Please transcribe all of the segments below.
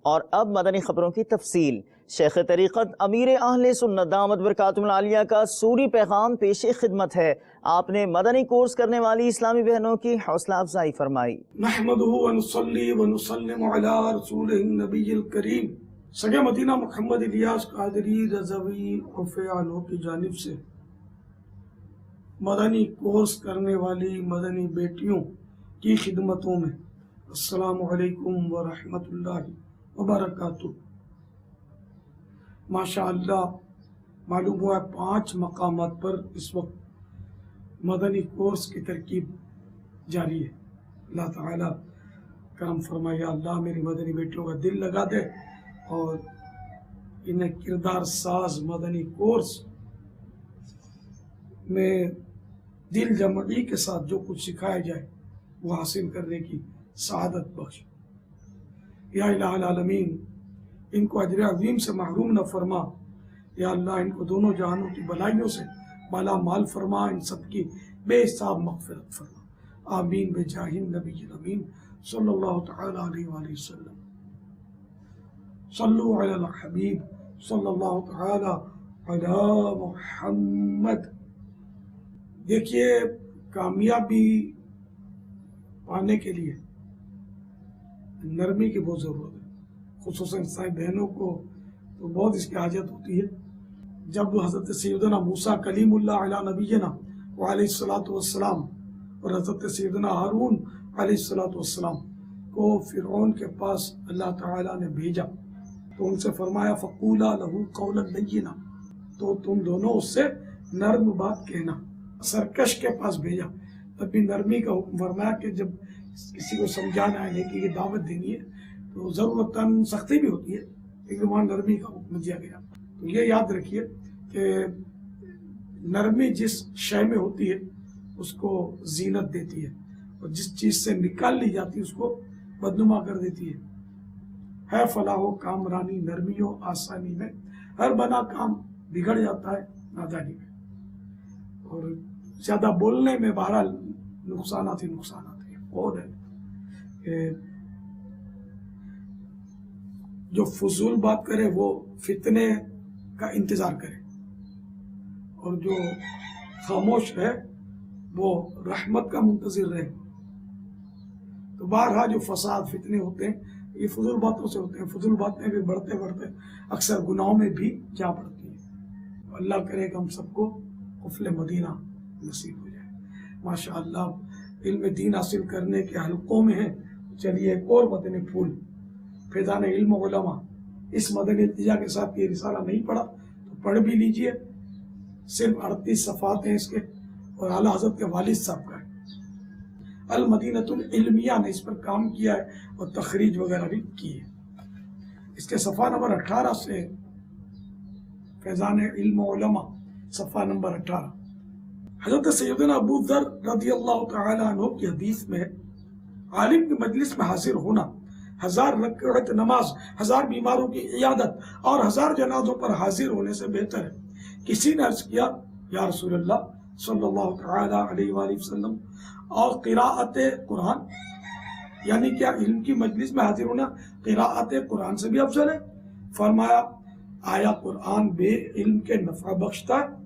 اور اب مدنی خبروں کی تفصیل۔ شیخ طریقت امیر اہل سنت دامت برکاتہم العالیہ کا سوری پیغام پیش خدمت ہے۔ آپ نے مدنی کورس کرنے والی اسلامی بہنوں کی حوصلہ افزائی فرمائی۔ نحمدہ ونصلی ونسلم علی رسولہ النبی الکریم۔ سگے مدینہ محمد الیاس قادری رضوی عفیانو کی جانب سے مدنی کورس کرنے والی مدنی بیٹیوں کی خدمتوں میں السلام علیکم ورحمۃ اللہ وبرکاتہ۔ ماشاء اللہ معلوم ہوا ہے 5 مقامات پر اس وقت مدنی کورس کی ترکیب جاری ہے۔ اللہ تعالیٰ کرم فرمائے، یا اللہ میری مدنی بیٹیوں کا دل لگا دے اور انہیں کردار ساز مدنی کورس میں دل جمعی کے ساتھ جو کچھ سکھایا جائے وہ حاصل کرنے کی سعادت بخش۔ یا الہ العالمین ان کو اجر عظیم سے محروم نہ فرما۔ یا اللہ ان کو دونوں جہانوں کی بلائیوں سے بالا مال فرما، ان سب کی بے حساب مغفرت فرما، آمین بجاہ النبی الامین صلی اللہ تعالی علیہ وآلہ وسلم۔ صلو علی الحبیب صلی اللہ تعالی علی محمد۔ دیکھیے، کامیابی پانے کے لیے نرمی کی بہت ضرورت ہے، خصوصاً عیسائی بہنوں کو تو بہت اس کی حاجت ہوتی ہے۔ جب حضرت سیدنا موسیٰ کلیم اللہ علی نبینا وعلیہ الصلاۃ والسلام اور حضرت سیدنا ہارون علیہ الصلاۃ والسلام کو فرعون کے پاس اللہ تعالیٰ نے بھیجا تو ان سے فرمایا فقولا لہ قولا لینا، تو تم دونوں اس سے نرم بات کہنا۔ سرکش کے پاس بھیجا تب بھی نرمی کا حکم فرمایا کہ جب کسی کو سمجھانا ہے نیکی کی دعوت دینی ہے تو ضرورتاً سختی بھی ہوتی ہے، لیکن وہاں نرمی کا حکم دیا گیا۔ تو یہ یاد رکھیے کہ نرمی جس شے میں ہوتی ہے اس کو زینت دیتی ہے، اور جس چیز سے نکال لی جاتی ہے اس کو بدنما کر دیتی ہے فلاح و کامرانی نرمی و آسانی میں، ہر بنا کام بگڑ جاتا ہے نادانی میں، اور زیادہ بولنے میں بہرحال نقصانات ہی نقصانات ہیں۔ اور ہے کہ جو فضول بات کرے وہ فتنے کا انتظار کرے، اور جو خاموش ہے وہ رحمت کا منتظر رہے۔ تو بارہا جو فساد فتنے ہوتے ہیں یہ فضول باتوں سے ہوتے ہیں، فضول باتیں بھی بڑھتے بڑھتے اکثر گناہوں میں بھی جا پڑتی ہیں۔ اللہ کرے کہ ہم سب کو قفل مدینہ نصیب ہو جائے۔ ماشاء اللہ علم دین حاصل کرنے کے حلقوں میں ہیں، چلیے ایک اور مدنی پھول فیضان علم و علماء، اس مدنی التجا کے ساتھ یہ رسالہ نہیں پڑھا تو پڑھ بھی لیجئے، صرف 38 صفحات ہیں اس کے، اور اعلیٰ حضرت کے والد صاحب کا ہے، المدینۃ العلمیہ نے اس پر کام کیا ہے اور تخریج وغیرہ بھی کی ہے۔ اس کے صفحہ نمبر 18 سے فیضان علم و علماء صفحہ نمبر 18۔ حضرت سیدنا ابو ذر رضی اللہ تعالی عنہ کی حدیث میں عالم کی مجلس میں حاضر ہونا 1000 رکعت نماز، 1000 بیماروں کی عیادت اور 1000 جنازوں پر حاضر ہونے سے بہتر ہے۔ کسی نے عرض کیا یا رسول اللہ صلی اللہ تعالی علیہ وآلہ وسلم، اور قراءت قرآن، یعنی کیا علم کی مجلس میں حاضر ہونا قراءت قرآن سے بھی افضل ہے؟ فرمایا آیا قرآن بے علم کے نفع بخشتا ہے؟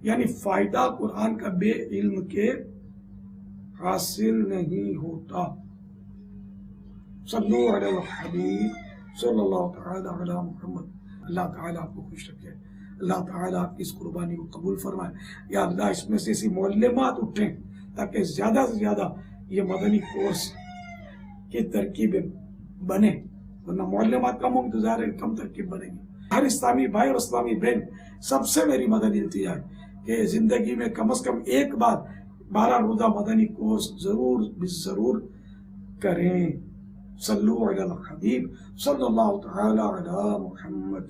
یعنی فائدہ قرآن کا بے علم کے حاصل نہیں ہوتا۔ صلو علی الحبیب صلی اللہ تعالی علی محمد۔ اللہ تعالیٰ آپ کو خوش رکھے، اللہ تعالیٰ آپ کی اس قربانی کو قبول فرمائے۔ یا اللہ اس میں سے ایسی معلمات اٹھیں تاکہ زیادہ سے زیادہ یہ مدنی کورس کی ترکیبیں بنے، ورنہ معلمات کا انتظار ہے کم ترکیب بنے گی۔ ہر اسلامی بھائی اور اسلامی بہن سب سے میری مدنی التجا ہے کہ زندگی میں کم از کم ایک بار 12 روزہ مدنی کورس ضرور کریں۔ صلو علی الحبیب صلی اللہ تعالی علی محمد۔